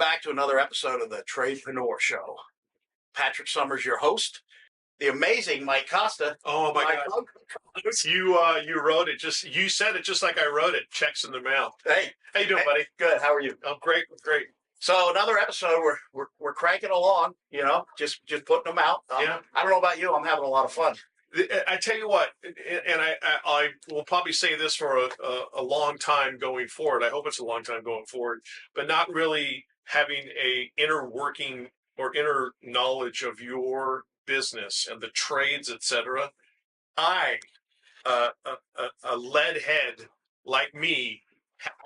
back to another episode of the Tradepreneur Show. Patrick Summers, your host. The amazing Mike Costa. Oh my God! You wrote it you said it just like I wrote it. Checks in the mail. Hey, how you doing, buddy? Good. How are you? I'm great. So another episode. We're cranking along. You know, just putting them out. Yeah. I don't know about you. I'm having a lot of fun. I tell you what, and I will probably say this for a long time going forward. I hope it's a long time going forward, but not really having a inner working or inner knowledge of your business and the trades, etc. A lead head like me,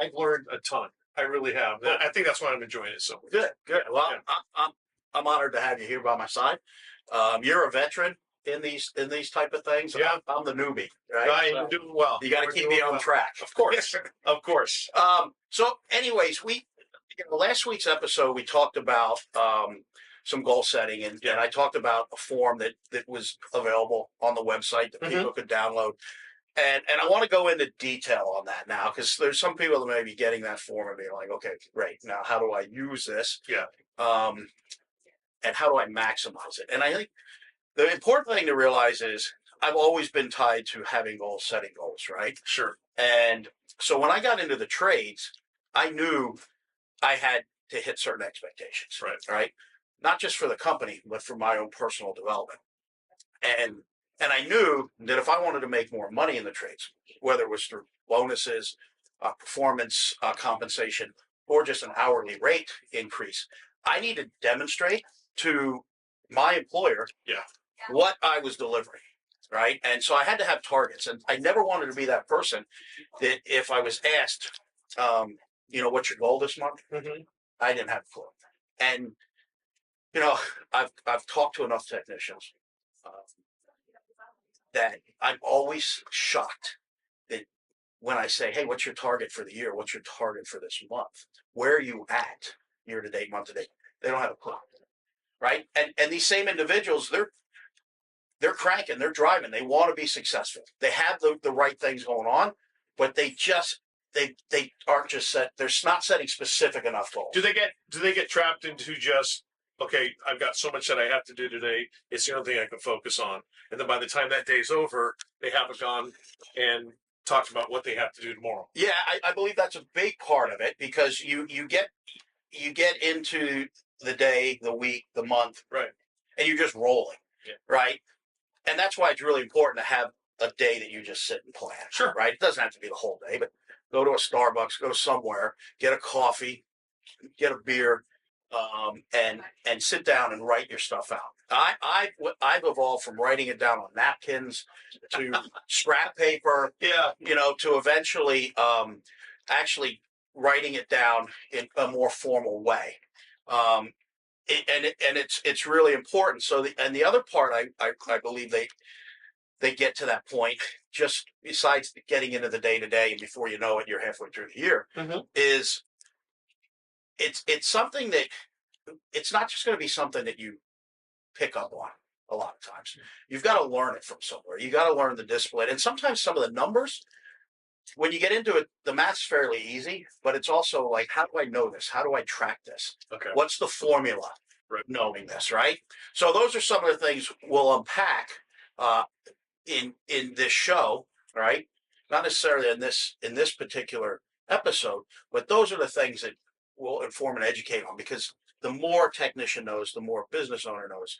I've learned a ton. I really have. I think that's why I'm enjoying it so much. Good. Yeah, Well, yeah. I'm honored to have you here by my side. You're a veteran in these type of things. Yeah. I'm the newbie, right? I'm doing well. You got to keep me on track. Of course. Of course. So anyways, last week's episode, we talked about some goal setting, and I talked about a form that was available on the website that people could download. And I want to go into detail on that now, because there's some people that may be getting that form and being like, okay, great. Now, how do I use this? Yeah. And how do I maximize it? And I think the important thing to realize is I've always been tied to having setting goals, right? Sure. And so when I got into the trades, I knew I had to hit certain expectations, right? Not just for the company, but for my own personal development. And I knew that if I wanted to make more money in the trades, whether it was through bonuses, performance compensation, or just an hourly rate increase, I need to demonstrate to my employer what I was delivering, right? And so I had to have targets, and I never wanted to be that person that if I was asked, what's your goal this month? I didn't have a clue. And I've talked to enough technicians that I'm always shocked that when I say, hey, what's your target for the year? What's your target for this month? Where are you at year to date, month to date? They don't have a clue, right? And these same individuals, they're cranking, they're driving, they want to be successful. They have the right things going on, but they aren't just they're not setting specific enough goals. Do they get trapped into just, okay, I've got so much that I have to do today, it's the only thing I can focus on. And then by the time that day's over, they haven't gone and talked about what they have to do tomorrow. Yeah, I believe that's a big part of it, because you get into the day, the week, the month, right, and you're just rolling, right? And that's why it's really important to have a day that you just sit and plan. Sure. Right? It doesn't have to be the whole day, but go to a Starbucks, go somewhere, get a coffee, get a beer, and sit down and write your stuff out. I've evolved from writing it down on napkins to scrap paper, to eventually actually writing it down in a more formal way. It's really important. So the other part I believe they get to that point, just besides getting into the day to day, and before you know it, you're halfway through the year, is it's something that it's not just going to be something that you pick up on a lot of times. You've got to learn it from somewhere. You got to learn the discipline. And sometimes some of the numbers, when you get into it, the math's fairly easy, but it's also like, how do I know this? How do I track this? Okay. What's the formula knowing this, right? So those are some of the things we'll unpack in this show, right? Not necessarily in this particular episode, but those are the things that we'll inform and educate on, because the more a technician knows, the more a business owner knows,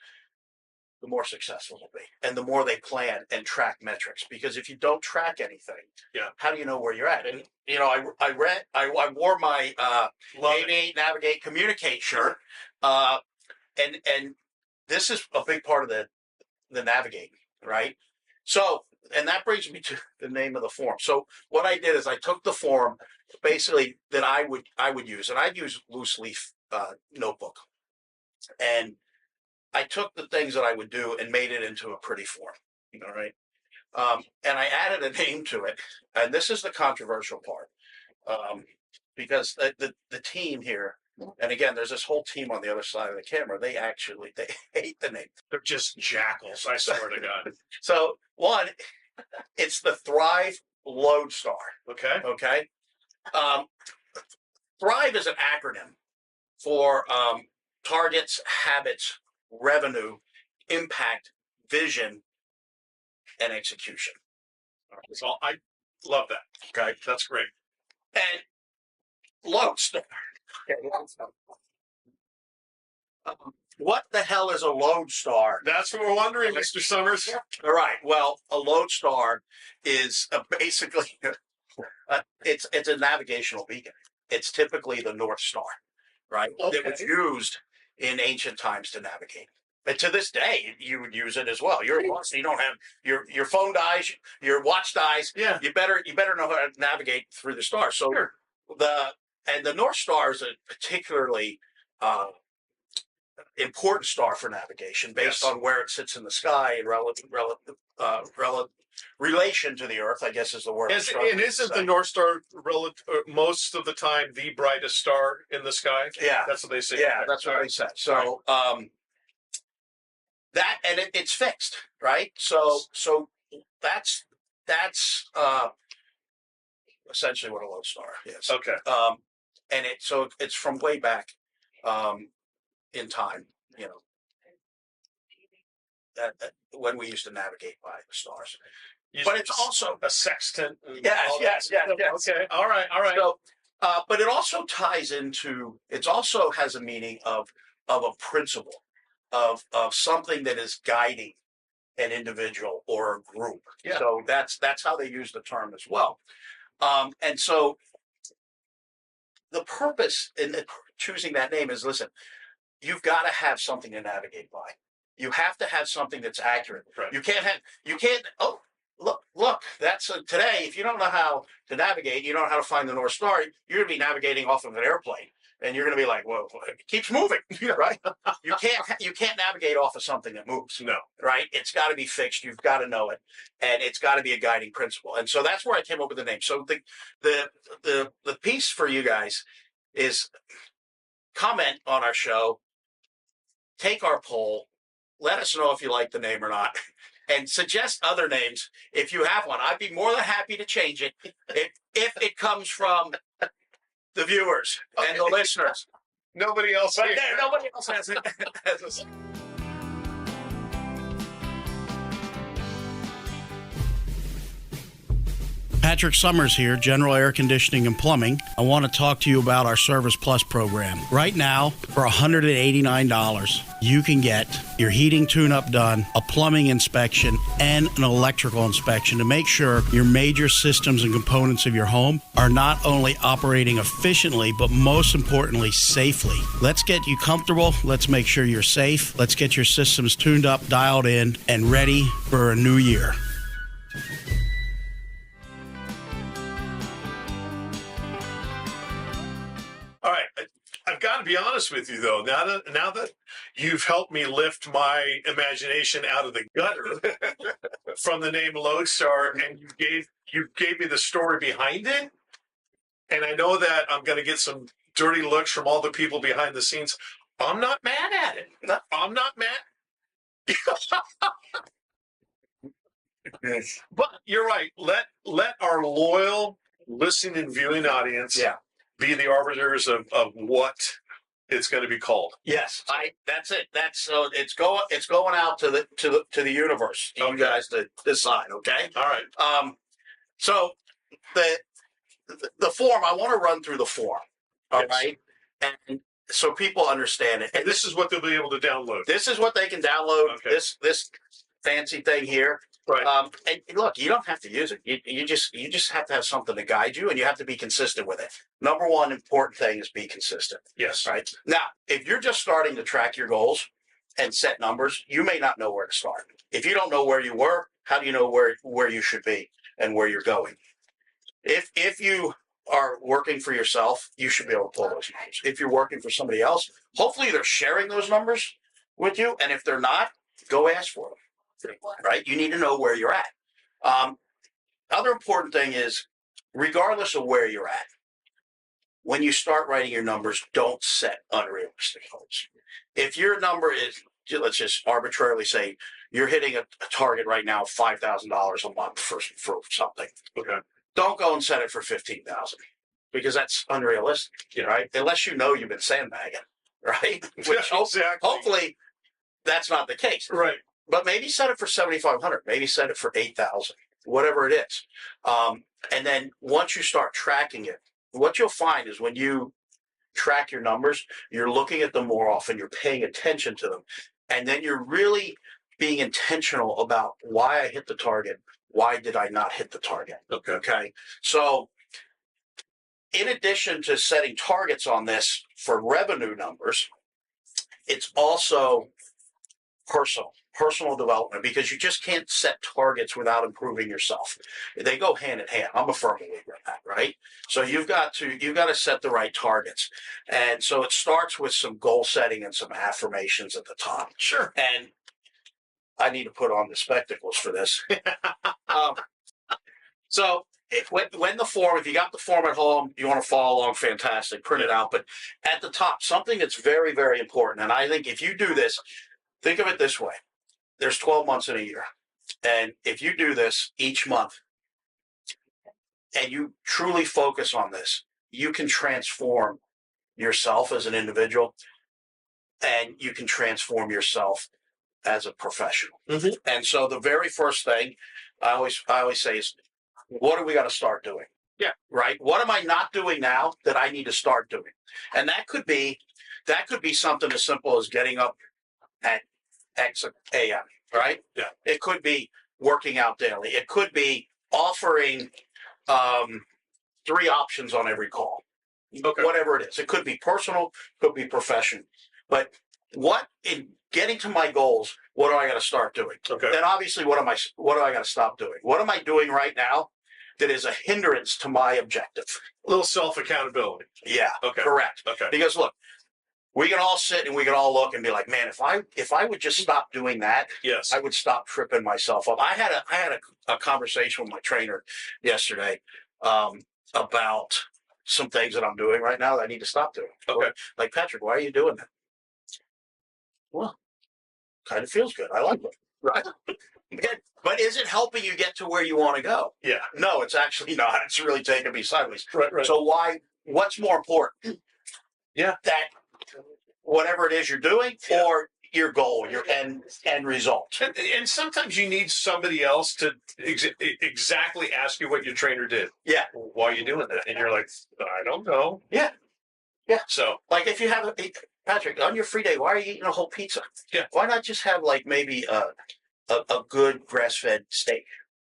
the more successful they'll be, and the more they plan and track metrics. Because if you don't track anything, how do you know where you're at? And I wore my Navigate, Navigate, Communicate shirt, and this is a big part of the navigating, right? So, and that brings me to the name of the form. So what I did is I took the form basically that I would use, and I'd use loose leaf notebook, and I took the things that I would do and made it into a pretty form. All right. And I added a name to it. And this is the controversial part, because the team here, and again, there's this whole team on the other side of the camera. They hate the name. They're just jackals, I swear to God. So one, it's the Thrive Lodestar. Okay. Okay. Thrive is an acronym for targets, habits, revenue, impact, vision, and execution. All right. So I love that. Okay, that's great. And Lodestar. What the hell is a Lodestar? That's what we're wondering, Mr. Summers. All right. Well, a Lodestar is basically it's a navigational beacon. It's typically the North Star, right? Okay. It was used in ancient times to navigate. And to this day, you would use it as well. You're lost. You don't have your phone dies, your watch dies. Yeah. You better know how to navigate through the stars. So Sure. the North Star is a particularly important star for navigation based Yes. on where it sits in the sky and relative relation to the Earth, I guess is the word. And isn't the North Star most of the time the brightest star in the sky? Yeah. That's what they say. Yeah, Okay. that's what All they said. So that and it's fixed, right? So that's essentially what a Lodestar is. Okay. And it's from way back in time, you know, that when we used to navigate by the stars. But it's also a sextant. yes. Okay. All right. So, but it also ties into. It also has a meaning of a principle of something that is guiding an individual or a group. Yeah. So that's how they use the term as well. And so the purpose in choosing that name is, listen, you've got to have something to navigate by. You have to have something that's accurate. Right. You can't. Oh, look. That's today. If you don't know how to navigate, you don't know how to find the North Star. You're going to be navigating off of an airplane, and you're going to be like, "Whoa, it keeps moving." Right? You can't navigate off of something that moves. No. Right? It's got to be fixed. You've got to know it, and it's got to be a guiding principle. And so that's where I came up with the name. So the piece for you guys is comment on our show, take our poll, let us know if you like the name or not, and suggest other names if you have one. I'd be more than happy to change it if it comes from the viewers and the listeners. Nobody else. But nobody else has it. Patrick Summers here, General Air Conditioning and Plumbing. I want to talk to you about our Service Plus program. Right now, for $189, you can get your heating tune-up done, a plumbing inspection, and an electrical inspection to make sure your major systems and components of your home are not only operating efficiently, but most importantly, safely. Let's get you comfortable. Let's make sure you're safe. Let's get your systems tuned up, dialed in, and ready for a new year. All right. I've got to be honest with you, though. Now that you've helped me lift my imagination out of the gutter from the name Lodestar, and you gave me the story behind it, and I know that I'm going to get some dirty looks from all the people behind the scenes. I'm not mad at it. I'm not mad. But you're right. Let our loyal listening and viewing audience be the arbiters of what it's going to be called. Yes, that's it. So it's going out to the universe. You guys to decide. Okay. All right. So the form, I want to run through the form. All right. And so people understand it. And this is what they'll be able to download. This is what they can download. Okay. This fancy thing here. Right. And look, you don't have to use it. You just have to have something to guide you, and you have to be consistent with it. Number one important thing is be consistent. Yes. Right. Now, if you're just starting to track your goals and set numbers, you may not know where to start. If you don't know where you were, how do you know where you should be and where you're going? If you are working for yourself, you should be able to pull those numbers. If you're working for somebody else, hopefully they're sharing those numbers with you. And if they're not, go ask for them. Right? You need to know where you're at. Other important thing is, regardless of where you're at, when you start writing your numbers, don't set unrealistic goals. If your number is, let's just arbitrarily say, you're hitting a target right now of $5,000 a month for something. Okay. Don't go and set it for $15,000 because that's unrealistic, right? Unless you know you've been sandbagging. right? Which Exactly. hopefully that's not the case. Right. But maybe set it for 7,500. Maybe set it for 8,000. Whatever it is. And then once you start tracking it, what you'll find is when you track your numbers, you're looking at them more often. You're paying attention to them, and then you're really being intentional about why I hit the target. Why did I not hit the target? Okay. So in addition to setting targets on this for revenue numbers, it's also personal development, because you just can't set targets without improving yourself. They go hand in hand. I'm a firm believer in that, right? So you've got to set the right targets. And so it starts with some goal setting and some affirmations at the top. Sure. And I need to put on the spectacles for this. So when the form, if you got the form at home, you want to follow along, fantastic, print it out. But at the top, something that's very, very important. And I think if you do this, think of it this way. There's 12 months in a year. And if you do this each month and you truly focus on this, you can transform yourself as an individual, and you can transform yourself as a professional. Mm-hmm. And so the very first thing I always say is, what do we got to start doing? Yeah. Right. What am I not doing now that I need to start doing? And that could be something as simple as getting up at X a.m., right? Yeah. It could be working out daily. It could be offering 3 options on every call. Okay. Whatever it is. It could be personal, could be professional. But in getting to my goals, what do I got to start doing? Okay. Then obviously, what do I got to stop doing? What am I doing right now that is a hindrance to my objective? A little self-accountability. Yeah. Okay. Correct. Okay. Because look, we can all sit and we can all look and be like, man, if I would just stop doing that, Yes. I would stop tripping myself up. I had a conversation with my trainer yesterday about some things that I'm doing right now that I need to stop doing. Okay. Like, Patrick, why are you doing that? Well, kind of feels good. I like it. Right. But is it helping you get to where you want to go? Yeah. No, it's actually not. It's really taking me sideways. Right. So what's more important? Yeah. That whatever it is you're doing, or your goal, your end result. And sometimes you need somebody else to exactly ask you what your trainer did. Yeah. Why are you doing that? And you're like, I don't know. Yeah. So like if you have Patrick, on your free day, why are you eating a whole pizza? Yeah. Why not just have like maybe a good grass-fed steak,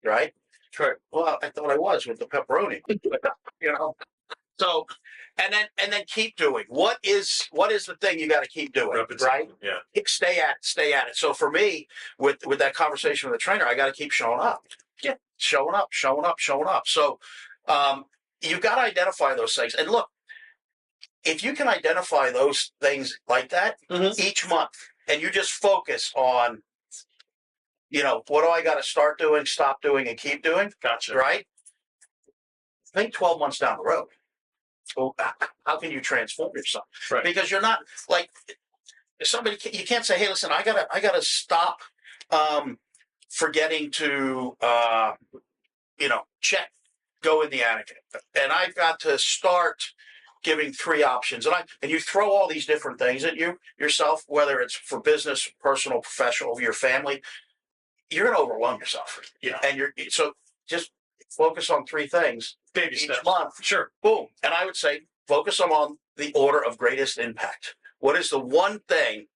right? Right. Well, I thought I was with the pepperoni, So, and then keep doing. What is the thing you got to keep doing, right? Yeah. Stay at it. So for me, with that conversation with the trainer, I got to keep showing up. Yeah. Showing up. So, you've got to identify those things. And look, if you can identify those things like that each month, and you just focus on, what do I got to start doing, stop doing, and keep doing? Gotcha. Right? Think 12 months down the road. Well, how can you transform yourself? Right. Because you're not like somebody. You can't say, "Hey, listen, I gotta stop forgetting to go in the attic, and I've got to start giving 3 options." And you throw all these different things at yourself, whether it's for business, personal, professional, your family. You're going to overwhelm yourself. Yeah. And so just focus on 3 things. Baby each steps. month. Sure. Boom. And I would say focus on the order of greatest impact. What is the one thing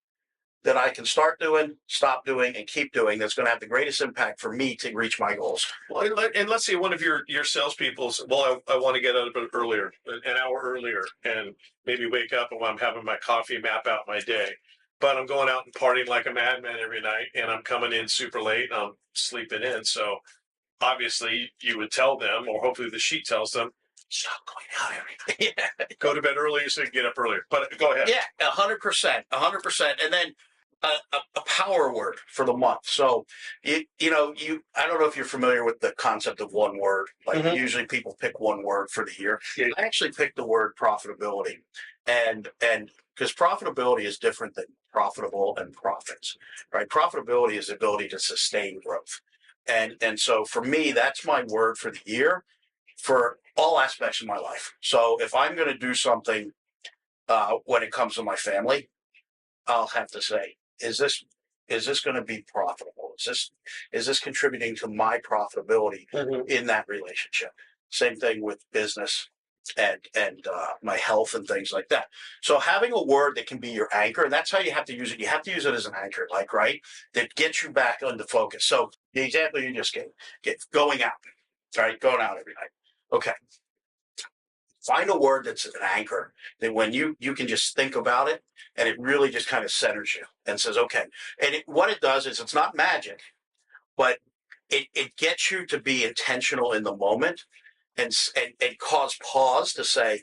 that I can start doing, stop doing, and keep doing that's going to have the greatest impact for me to reach my goals? Well, and let's say one of your salespeople's, I want to get out a bit earlier, an hour earlier, and maybe wake up and while I'm having my coffee, map out my day. But I'm going out and partying like a madman every night, and I'm coming in super late, and I'm sleeping in. So obviously you would tell them, or hopefully the sheet tells them, stop going out every night. Yeah. Go to bed earlier so you can get up earlier. But go ahead. Yeah, 100%. And then a power word for the month. So, I don't know if you're familiar with the concept of one word. Like usually people pick one word for the year. Yeah. I actually picked the word profitability. And because profitability is different than profitable and profits, right? Profitability is the ability to sustain growth. And so for me, that's my word for the year for all aspects of my life. So if I'm going to do something when it comes to my family, I'll have to say, is this going to be profitable? Is this contributing to my profitability in that relationship? Same thing with business and my health and things like that. So having a word that can be your anchor, and that's how you have to use it. You have to use it as an anchor, like, right, that gets you back into focus. So the example you just gave, going out, right, going out every night. Okay. Find a word that's an anchor that when you can just think about it and it really just kind of centers you and says, okay. And what it does is it's not magic, but it gets you to be intentional in the moment and cause pause to say,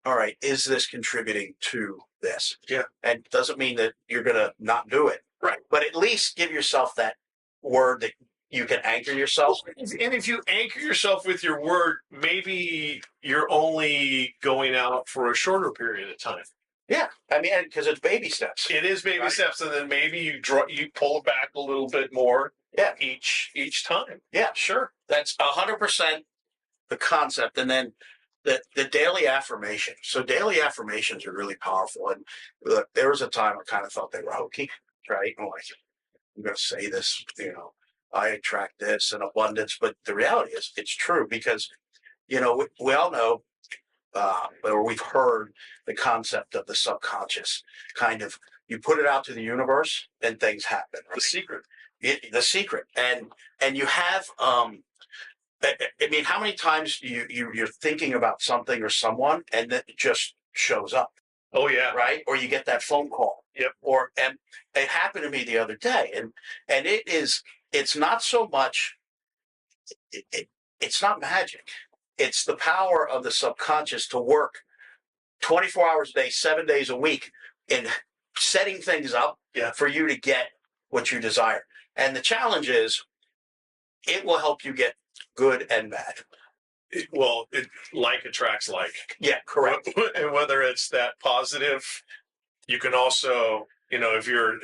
all right, is this contributing to this? Yeah. And it doesn't mean that you're going to not do it. Right. But at least give yourself that word that you can anchor yourself. And if you anchor yourself with your word, maybe you're only going out for a shorter period of time. Yeah, I mean, because it's baby steps. It is baby steps, and then maybe you pull it back a little bit more. Yeah, each time. Yeah, sure. That's 100% the concept, and then the daily affirmation. So daily affirmations are really powerful. And look, there was a time I kind of thought they were hokey, right? I'm like, I'm going to say this, I attract this in abundance, but the reality is it's true because, we all know, or we've heard the concept of the subconscious kind of, you put it out to the universe and things happen. Right? The secret. And you have, I mean, how many times you're thinking about something or someone and then it just shows up? Oh yeah. Right. Or you get that phone call. Yep. And it happened to me the other day. And it's not so much, it's not magic. It's the power of the subconscious to work 24 hours a day, 7 days a week in setting things up for you to get what you desire. And the challenge is it will help you get good and bad. Like attracts like. Yeah, correct. And whether it's that positive, you can also, if you're,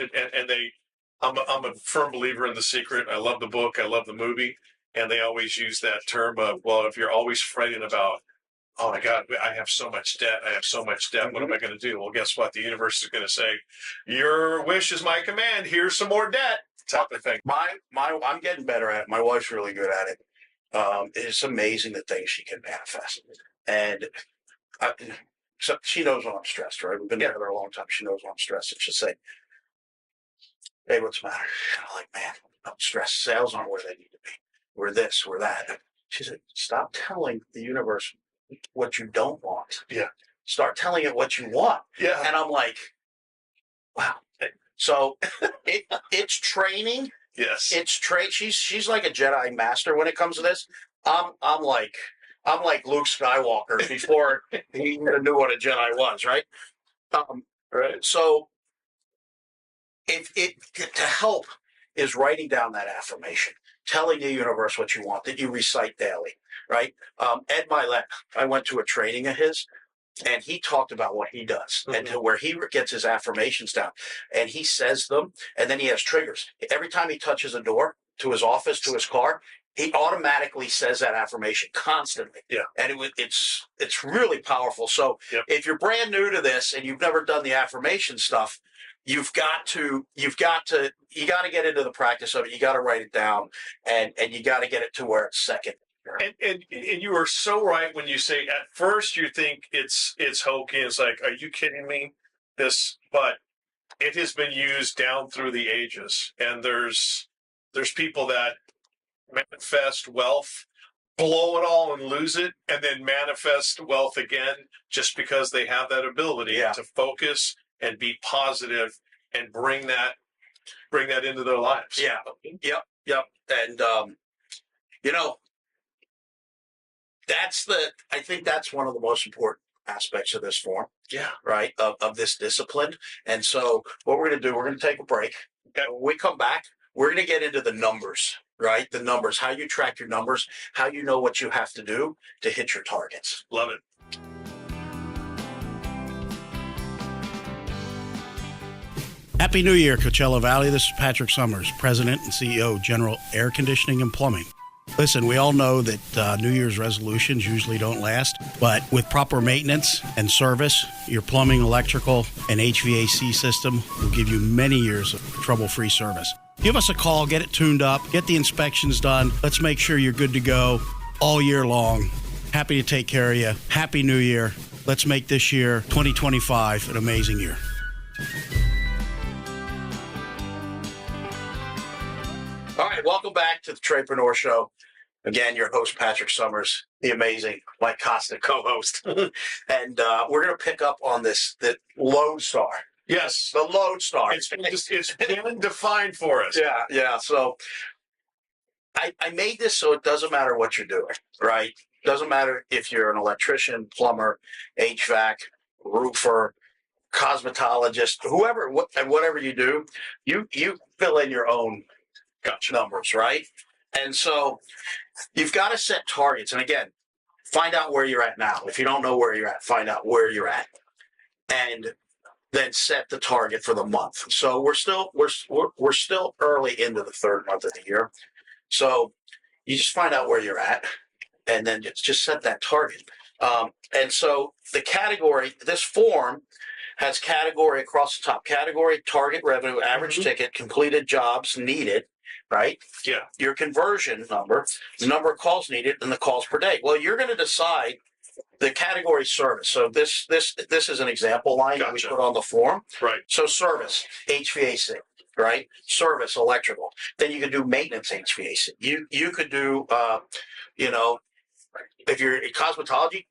I'm a firm believer in The Secret. I love the book. I love the movie. And they always use that term of, well, if you're always fretting about, oh my God, I have so much debt. What am I going to do? Well, guess what? The universe is going to say, your wish is my command. Here's some more debt. Type of thing. I'm getting better at it. My wife's really good at it. It's amazing the things she can manifest. And so she knows when I'm stressed, right? We've been together a long time. She knows when I'm stressed. And she'll say, hey, what's the matter? And I'm like, man, I'm stressed. Sales aren't where they need to be. We're this, we're that. She said, stop telling the universe what you don't want. Yeah. Start telling it what you want. Yeah. And I'm like, wow. So it's training. Yes. It's she's like a Jedi master when it comes to this. I'm like Luke Skywalker before he even knew what a Jedi was, right? Right. So to help is writing down that affirmation, telling the universe what you want that you recite daily, right? Ed Milet, I went to a training of his, and he talked about what he does and to where he gets his affirmations down, and he says them, and then he has triggers. Every time he touches a door to his office, to his car, he automatically says that affirmation constantly. Yeah. And it's really powerful. So if you're brand new to this and you've never done the affirmation stuff, you got to get into the practice of it. You got to write it down, and you got to get it to where it's second. And you are so right when you say at first you think it's hokey. It's like, are you kidding me? But it has been used down through the ages, and there's people that manifest wealth, blow it all and lose it, and then manifest wealth again just because they have that ability to focus and be positive and bring that into their lives. Yeah. Yep. And I think that's one of the most important aspects of this form. Yeah. Right. Of this discipline. And so what we're going to do, we're going to take a break. Okay. When we come back, we're going to get into the numbers, right? The numbers, how you track your numbers, how you know what you have to do to hit your targets. Love it. Happy New Year, Coachella Valley. This is Patrick Summers, President and CEO, General Air Conditioning and Plumbing. Listen, we all know that New Year's resolutions usually don't last, but with proper maintenance and service, your plumbing, electrical, and HVAC system will give you many years of trouble-free service. Give us a call, get it tuned up, get the inspections done. Let's make sure you're good to go all year long. Happy to take care of you. Happy New Year. Let's make this year, 2025, an amazing year. All right, welcome back to the Tradepreneur Show. Again, your host, Patrick Summers, the amazing Mike Costa co-host. And we're going to pick up on the Lodestar. Yes. The Lodestar. It's been defined for us. Yeah. So I made this so it doesn't matter what you're doing, right? Doesn't matter if you're an electrician, plumber, HVAC, roofer, cosmetologist, whatever you do, you fill in your own numbers, right? And so you've got to set targets. And again, find out where you're at now. If you don't know where you're at, find out where you're at, and then set the target for the month. So we're still early into the third month of the year. So you just find out where you're at, and then just set that target. And so the category, this form has category across the top: category, target revenue, average ticket, completed jobs needed, right? Yeah. Your conversion number, the number of calls needed, and the calls per day. Well, you're going to decide the category service. So this is an example line that we put on the form. Right. So service, HVAC, right? Service, electrical. Then you can do maintenance HVAC. You could do, if you're in cosmetology,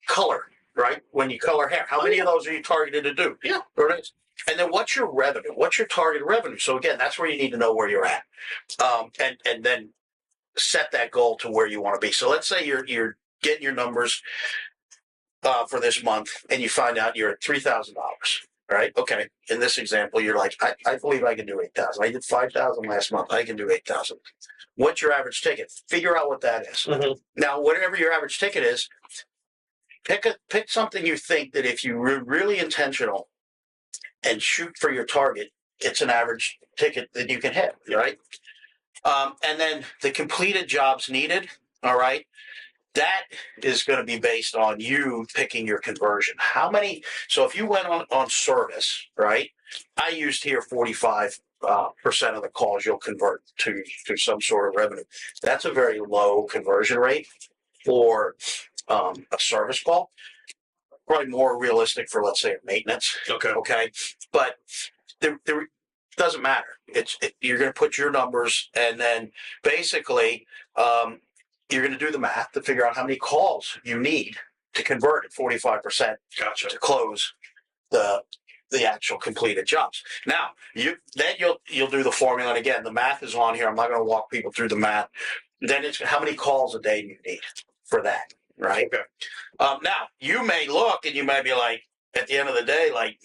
color, right? When you color hair, how many of those are you targeted to do? Yeah. There it is. And then what's your revenue? What's your target revenue? So again, that's where you need to know where you're at, and then set that goal to where you want to be. So let's say you're getting your numbers for this month, and you find out you're at $3,000. Right? Okay. In this example, you're like, I believe I can do 8,000. I did 5,000 last month. I can do 8,000. What's your average ticket? Figure out what that is. Now, whatever your average ticket is, pick something you think that if you're really intentional and shoot for your target, it's an average ticket that you can hit, right? And then the completed jobs needed, all right, that is going to be based on you picking your conversion. How many? So if you went on service, right, I used here 45% of the calls you'll convert to some sort of revenue. That's a very low conversion rate for a service call. Probably more realistic for, let's say, maintenance. Okay. But there doesn't matter. You're going to put your numbers, and then basically you're going to do the math to figure out how many calls you need to convert at 45% to close the actual completed jobs. Now, you'll do the formula, and again, the math is on here. I'm not going to walk people through the math. Then it's how many calls a day do you need for that, right? Okay. Now, you may look and you may be like, at the end of the day, like,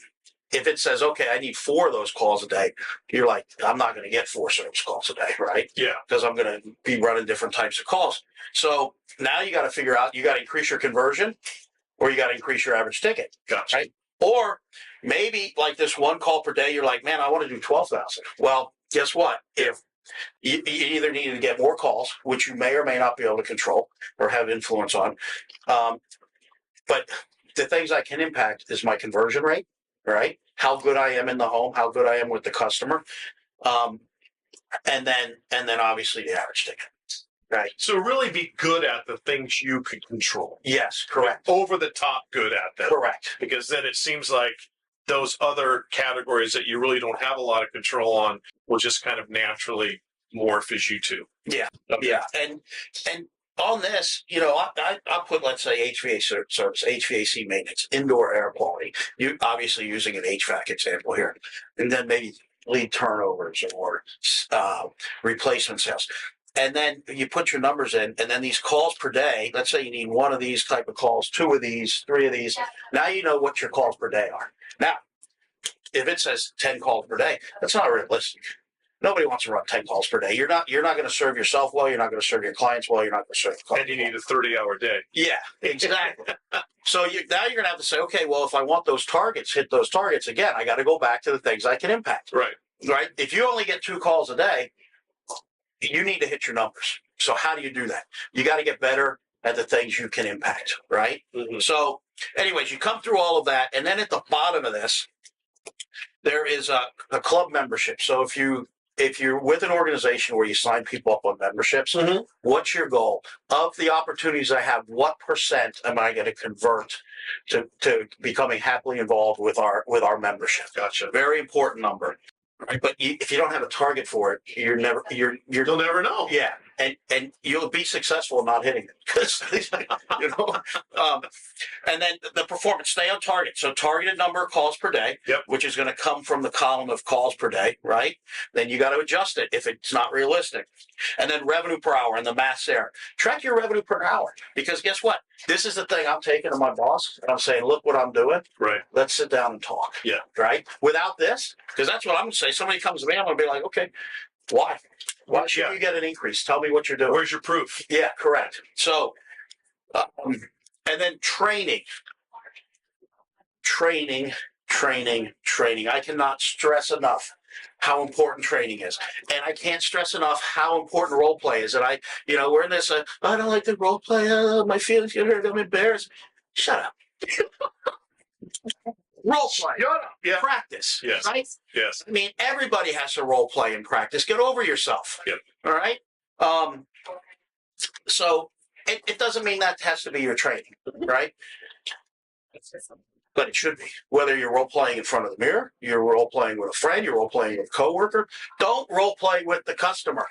if it says, okay, I need 4 of those calls a day, you're like, I'm not going to get 4 service calls a day, right? Yeah. Because I'm going to be running different types of calls. So now you got to figure out, you got to increase your conversion, or you got to increase your average ticket. Gotcha. Right? Or maybe like this 1 call per day, you're like, man, I want to do 12,000. Well, guess what? If you either need to get more calls, which you may or may not be able to control or have influence on, but the things I can impact is my conversion rate, right? How good I am in the home, how good I am with the customer, and then obviously the average ticket, right? So really be good at the things you can control. Yes, correct. Over the top good at them. Correct. Because then it seems like those other categories that you really don't have a lot of control on will just kind of naturally morph as you too. Yeah. Okay. Yeah. And on this, I'll put, let's say, HVAC service, HVAC maintenance, indoor air quality. You obviously using an HVAC example here, and then maybe lead turnovers or replacement sales. And then you put your numbers in, and then these calls per day, let's say you need 1 of these type of calls, 2 of these, 3 of these. Now you know what your calls per day are. Now, if it says 10 calls per day, that's not realistic. Nobody wants to run 10 calls per day. You're not going to serve yourself well. You're not going to serve your clients well. You're not going to serve the clients. And you need a 30-hour day. Yeah, exactly. So now you're going to have to say, okay, well, if I want those targets, hit those targets again, I got to go back to the things I can impact. Right. Right. If you only get 2 calls a day, you need to hit your numbers. So how do you do that? You got to get better at the things you can impact, right? Mhm. So anyways, you come through all of that. And then at the bottom of this, there is a club membership. So if you're with an organization where you sign people up on memberships, Mhm. what's your goal? Of the opportunities I have, what percent am I going to convert to becoming happily involved with our membership? Gotcha. Very important number. Right? But if you don't have a target for it, you'll never know. yeah, and you'll be successful in not hitting it because you know. And then the performance, stay on target. So targeted number of calls per day, Yep. which is going to come from the column of calls per day, right? Then you got to adjust it if it's not realistic. And then revenue per hour and the math there. Track your revenue per hour because guess what? This is the thing I'm taking to my boss and I'm saying, look what I'm doing. Right. Let's sit down and talk. Yeah. Right. Without this, because that's what I'm going to say. Somebody comes to me, I'm going to be like, okay, why? Why should you get an increase? Tell me what you're doing. Where's your proof? Yeah, correct. So, and then training. I cannot stress enough how important training is. And I can't stress enough how important role play is. And we're in this, I don't like the role play. My feelings get hurt. I'm embarrassed. Shut up. Role play. Shut up. Yeah. Practice. Yes. Right? Yes. I mean, everybody has to role play and practice. Get over yourself. Yep. All right. So it doesn't mean that has to be your training, right? But it should be. Whether you're role playing in front of the mirror, you're role playing with a friend, you're role playing with a coworker. Don't role play with the customer.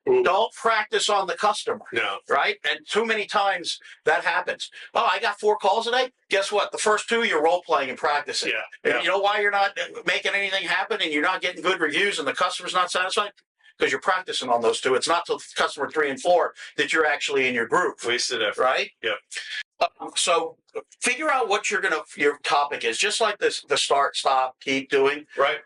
Ooh. Don't practice on the customer. No. Right? And too many times that happens. Oh, I got 4 calls today. Guess what? The first 2 you're role playing and practicing. Yeah. And you know why you're not making anything happen and you're not getting good reviews and the customer's not satisfied? Because you're practicing on those 2. It's not till customer 3 and 4 that you're actually in your groove. Wasted effort. Right? Yep. So figure out what your topic is, just like this, the start, stop, keep doing. Right.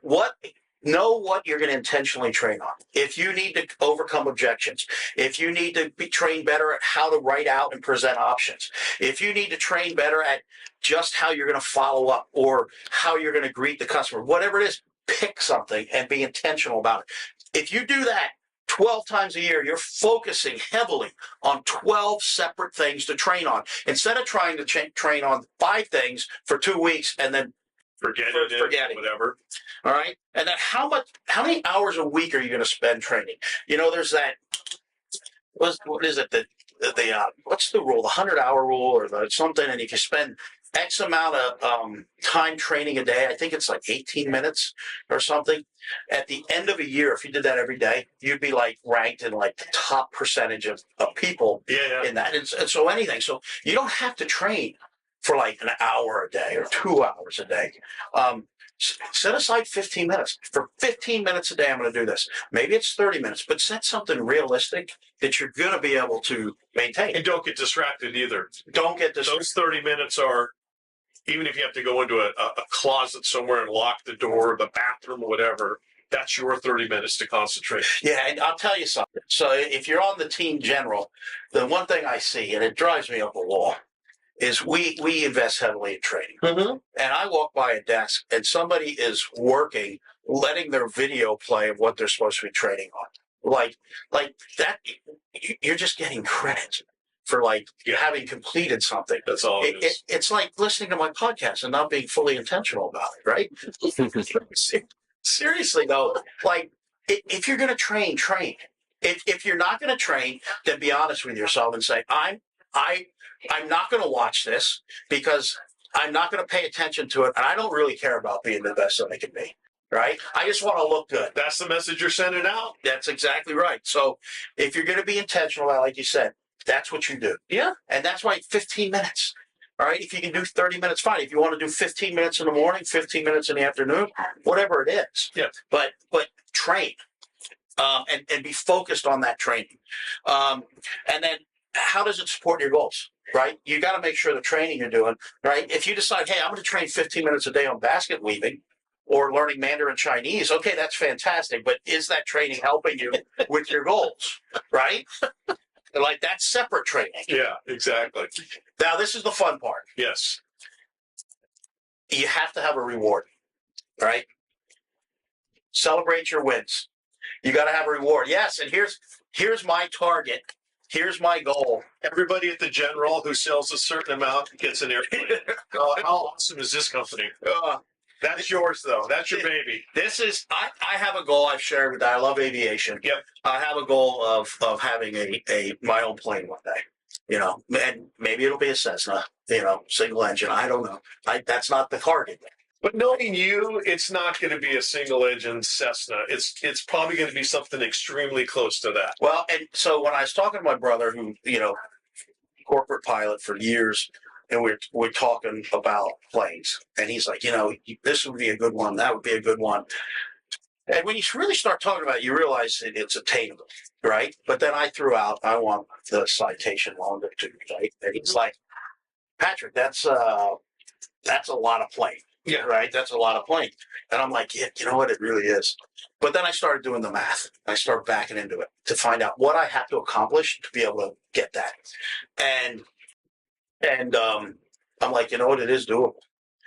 Know what you're going to intentionally train on. If you need to overcome objections, if you need to be trained better at how to write out and present options, if you need to train better at just how you're going to follow up or how you're going to greet the customer, whatever it is, pick something and be intentional about it. If you do that 12 times a year, you're focusing heavily on 12 separate things to train on. Instead of trying to train on 5 things for 2 weeks and then forgetting whatever. All right. And then how many hours a week are you going to spend training? There's that, what is it? What's the rule? The 100-hour rule or the something, and you can spend X amount of time training a day. I think it's like 18 minutes or something. At the end of a year, if you did that every day, you'd be like ranked in like the top percentage of people in that. And so anything. So you don't have to train for like an hour a day or 2 hours a day. Set aside 15 minutes. For 15 minutes a day, I'm going to do this. Maybe it's 30 minutes, but set something realistic that you're going to be able to maintain. And don't get distracted either. Don't get distracted. Those 30 minutes are, even if you have to go into a closet somewhere and lock the door, the bathroom, or whatever, that's your 30 minutes to concentrate. Yeah, and I'll tell you something. So if you're on the team general, the one thing I see, and it drives me up the wall, is we invest heavily in training. Mm-hmm. And I walk by a desk and somebody is working, letting their video play of what they're supposed to be training on. Like that, you're just getting credit for having completed something. That's all it is. It's like listening to my podcast and not being fully intentional about it, right? Seriously though, if you're going to train. If you're not going to train, then be honest with yourself and say, I'm not going to watch this because I'm not going to pay attention to it, and I don't really care about being the best that I can be, right? I just want to look good. That's the message you're sending out. That's exactly right. So if you're going to be intentional, like you said, that's what you do. Yeah. And that's why 15 minutes. All right. If you can do 30 minutes, fine. If you want to do 15 minutes in the morning, 15 minutes in the afternoon, whatever it is. Yeah. But train and be focused on that training. And then how does it support your goals? Right? You got to make sure the training you're doing, right? If you decide, hey, I'm going to train 15 minutes a day on basket weaving or learning Mandarin Chinese, okay, that's fantastic. But is that training helping you with your goals? Right? That's separate training. Yeah, exactly. Now, this is the fun part. Yes. You have to have a reward, right? Celebrate your wins. You got to have a reward. Yes, and here's my target here's my goal. Everybody at the General who sells a certain amount gets an airplane. How awesome is this company? That's yours, though. That's your baby. This is, I have a goal I've shared with that. I love aviation. Yep. I have a goal of having my own plane one day, and maybe it'll be a Cessna, single engine. I don't know. That's not the target. But knowing you, it's not going to be a single-engine Cessna. It's probably going to be something extremely close to that. Well, and so when I was talking to my brother, who, corporate pilot for years, and we're talking about planes, and he's like, this would be a good one. That would be a good one. And when you really start talking about it, you realize it's attainable, right? But then I threw out, I want the citation longitude, right? And he's like, Patrick, that's a lot of plane. Yeah. Right. That's a lot of plane. And I'm like, yeah, you know what? It really is. But then I started doing the math. I started backing into it to find out what I have to accomplish to be able to get that. And I'm like, you know what? It is doable.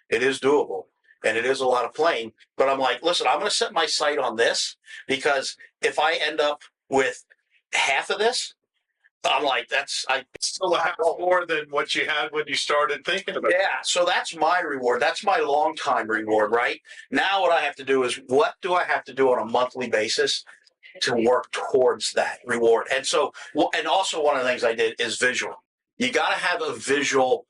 It is doable. And it is a lot of plane. But I'm like, listen, I'm going to set my sight on this, because if I end up with half of this, I'm like, I still have more than what you had when you started thinking about it. Yeah, so that's my reward. That's my long time reward, right? Now what I have to do is, what do I have to do on a monthly basis to work towards that reward? And so, and also one of the things I did is visual. You got to have a visual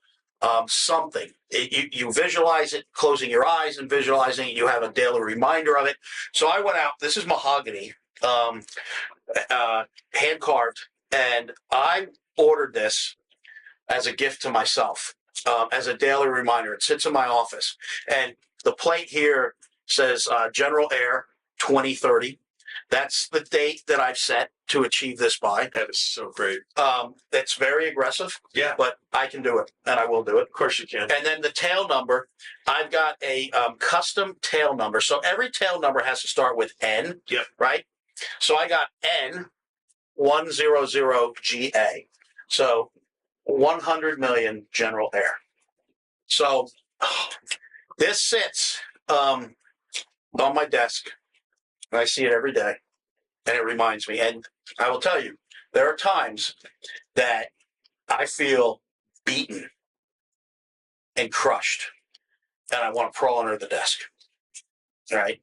something. You visualize it, closing your eyes and visualizing it. You have a daily reminder of it. So I went out. This is mahogany, hand carved. And I ordered this as a gift to myself, as a daily reminder. It sits in my office. And the plate here says General Air 2030. That's the date that I've set to achieve this by. That is so great. It's very aggressive. Yeah. But I can do it, and I will do it. Of course you can. And then the tail number, I've got a custom tail number. So every tail number has to start with N. Yep. Right? So I got N. 100GA. So 100 million General Air. So this sits on my desk. And I see it every day. And it reminds me. And I will tell you, there are times that I feel beaten and crushed. And I want to crawl under the desk. Right?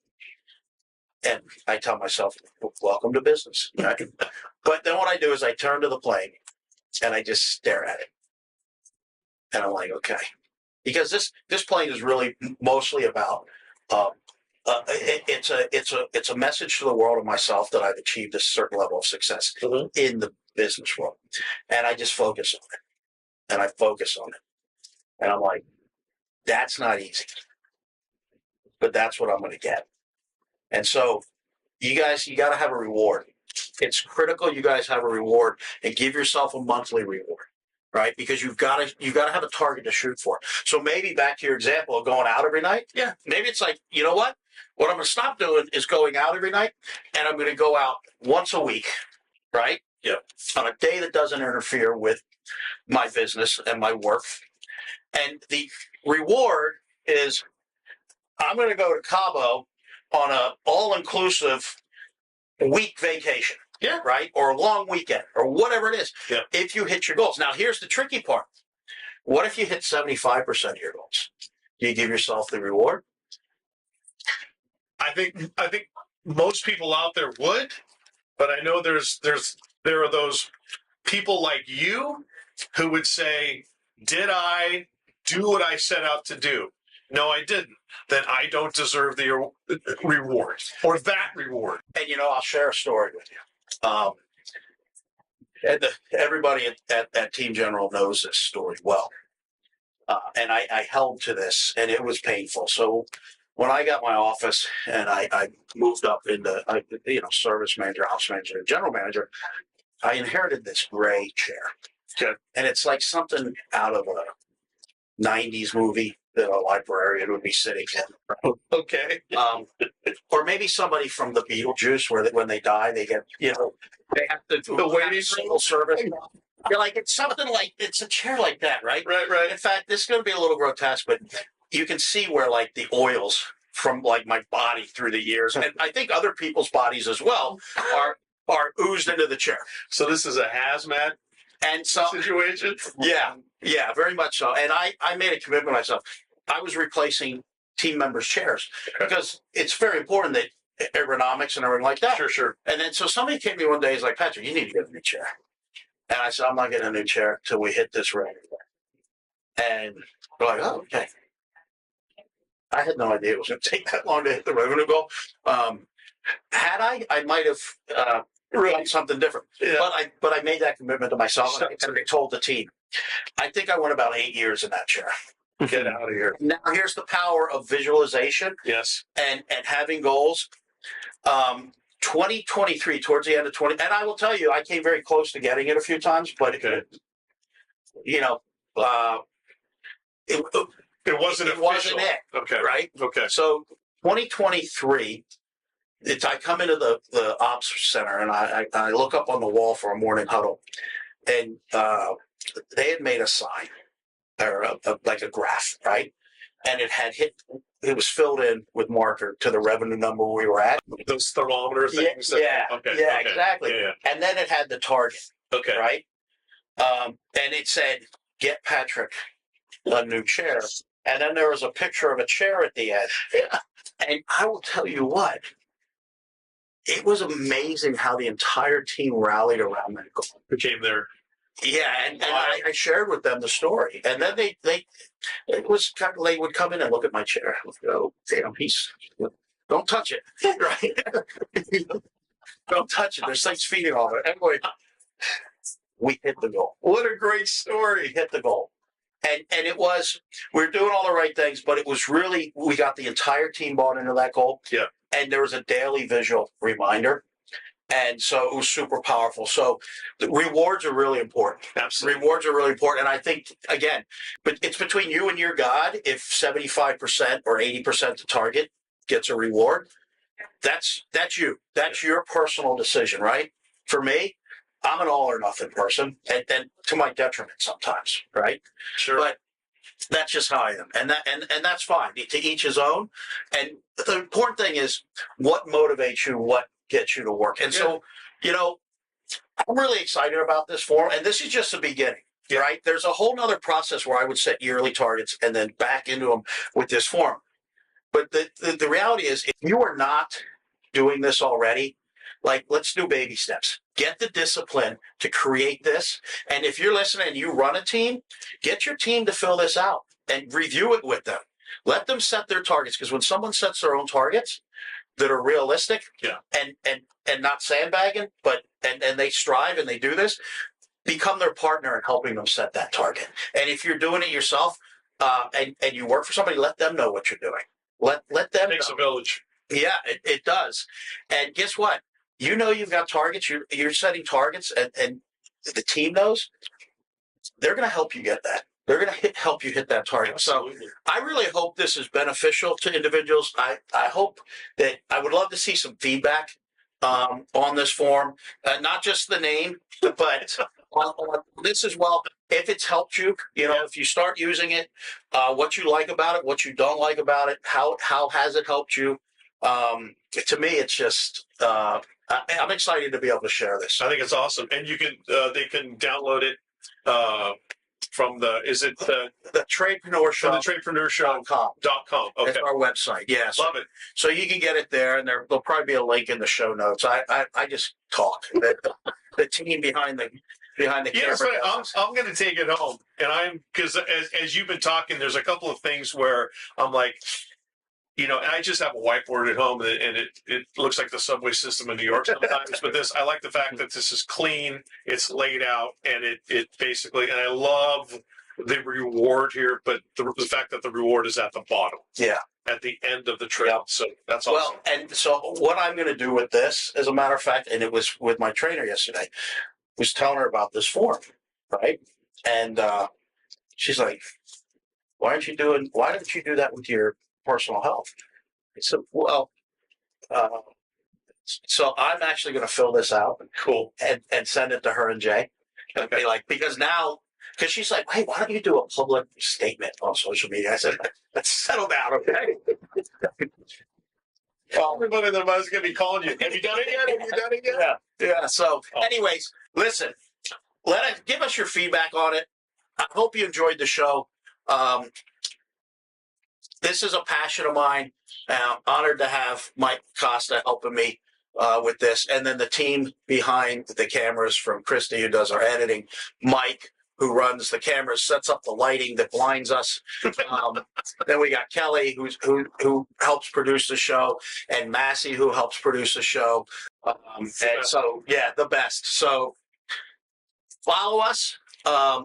And I tell myself, welcome to business. Right? But then what I do is I turn to the plane and I just stare at it. And I'm like, okay. Because this plane is really mostly about, it's a message to the world and myself that I've achieved a certain level of success in the business world. And I just focus on it. And I focus on it. And I'm like, that's not easy. But that's what I'm going to get. And so you got to have a reward. It's critical you guys have a reward, and give yourself a monthly reward, right? Because you've got to have a target to shoot for. So maybe back to your example of going out every night. Yeah. Maybe it's like, you know what? What I'm going to stop doing is going out every night, and I'm going to go out once a week, right? Yeah. On a day that doesn't interfere with my business and my work. And the reward is, I'm going to go to Cabo on a all-inclusive week vacation. Yeah. Right? Or a long weekend or whatever it is. Yeah. If you hit your goals. Now, here's the tricky part. What if you hit 75% of your goals? Do you give yourself the reward? I think most people out there would, but I know there are those people like you who would say, did I do what I set out to do? No, I didn't. Then I don't deserve the reward or that reward. And, I'll share a story with you. Everybody at Team General knows this story well. And I held to this, and it was painful. So when I got my office and I moved up into, service manager, house manager, general manager, I inherited this gray chair. Okay. And it's like something out of a 90s movie that a librarian would be sitting in. Okay. Or maybe somebody from the Beetlejuice, where when they die, they get, they have to do The waiting a single service. You're like, it's something like, it's a chair like that, right? Right. In fact, this is going to be a little grotesque, but you can see where like the oils from like my body through the years, and I think other people's bodies as well, are are oozed into the chair. So this is a hazmat And so, situation? yeah, very much so. And I made a commitment myself. I was replacing team members' chairs because it's very important that ergonomics and everything like that. Sure. And then so somebody came to me one day, he's like, Patrick, you need to get a new chair. And I said, I'm not getting a new chair till we hit this revenue. And they're like, oh, okay. I had no idea it was going to take that long to hit the revenue goal. Had I might have done something different. Yeah. But I made that commitment to myself. And I told the team. I think I went about 8 years in that chair. Get out of here. Now here's the power of visualization Yes. and having goals. 2023, towards the end of 20, and I will tell you, I came very close to getting it a few times, but you know, It wasn't it wasn't official. it. Okay. Right? Okay. So 2023, I come into the ops center and I look up on the wall for a morning huddle, and they had made a sign or like a graph, right? And it was filled in with marker to the revenue number we were at. Those thermometer things. Yeah, exactly. Yeah. And then it had the target, Okay. right? And it said, get Patrick a new chair. And then there was a picture of a chair at the end. And I will tell you what, it was amazing how the entire team rallied around that goal. Became there. Yeah, and I shared with them the story. And then it was kind of, they would come in and look at my chair. And go, damn, don't touch it, right? Don't touch it. There's things feeding off it. Anyway, we hit the goal. What a great story. We hit the goal. And it was, we were doing all the right things, but it was really, we got the entire team bought into that goal. Yeah. And there was a daily visual reminder. And so it was super powerful. So the rewards are really important. Absolutely. Rewards are really important. And I think, again, but it's between you and your God. If 75% or 80% to target gets a reward, that's you. That's your personal decision, right? For me, I'm an all or nothing person, and to my detriment sometimes, right? Sure. But that's just how I am, and that's fine. To each his own. And the important thing is what motivates you, what gets you to work. And so, I'm really excited about this forum, and this is just the beginning, right? There's a whole nother process where I would set yearly targets and then back into them with this forum. But the reality is, if you are not doing this already, like, let's do baby steps. Get the discipline to create this. And if you're listening and you run a team, get your team to fill this out and review it with them. Let them set their targets, because when someone sets their own targets that are realistic and not sandbagging, but and they strive and they do this, become their partner in helping them set that target. And if you're doing it yourself and you work for somebody, let them know what you're doing. Let them Takes know. a village. Yeah, it does. And guess what? You've got targets. You're setting targets, and the team knows. They're going to help you get that. They're going to help you hit that target. Absolutely. So I really hope this is beneficial to individuals. I hope that I would love to see some feedback on this forum, not just the name, but on this as well. If it's helped you, if you start using it, what you like about it, what you don't like about it, how has it helped you? To me, it's just I'm excited to be able to share this. I think it's awesome, and you can they can download it from the Tradepreneur Show. from the Tradepreneur Show.com. Okay, That's our website. Yes, love it. So you can get it there, and there'll probably be a link in the show notes. I just talk. The team behind the camera. So I'm going to take it home, and because as you've been talking, there's a couple of things where I'm like, and I just have a whiteboard at home, and it looks like the subway system in New York sometimes. But I like the fact that this is clean, it's laid out, and it basically, and I love the reward here, but the fact that the reward is at the bottom. Yeah. At the end of the trail. So that's awesome. Well, and so what I'm going to do with this, as a matter of fact, and it was with my trainer yesterday, was telling her about this form, right? And she's like, why don't you do that with your personal health? I said, well, so I'm actually going to fill this out. Cool. And send it to her and Jay. Okay. Because she's like, hey, why don't you do a public statement on social media? I said, let's settle down, okay? Everybody in their mind is going to be calling you. Have you done it yet? Have you done it yet? Yeah. So, Oh. anyways, listen. Give us your feedback on it. I hope you enjoyed the show. This is a passion of mine. I'm honored to have Mike Costa helping me with this, and then the team behind the cameras from Christy, who does our editing, Mike, who runs the cameras, sets up the lighting that blinds us. Then we got Kelly, who helps produce the show, and Massey, who helps produce the show. And so, yeah, the best. So follow us,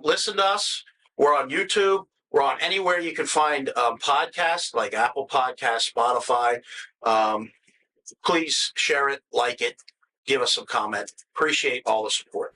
listen to us. We're on YouTube. We're on anywhere you can find podcasts like Apple Podcasts, Spotify. Please share it, like it, give us some comment. Appreciate all the support.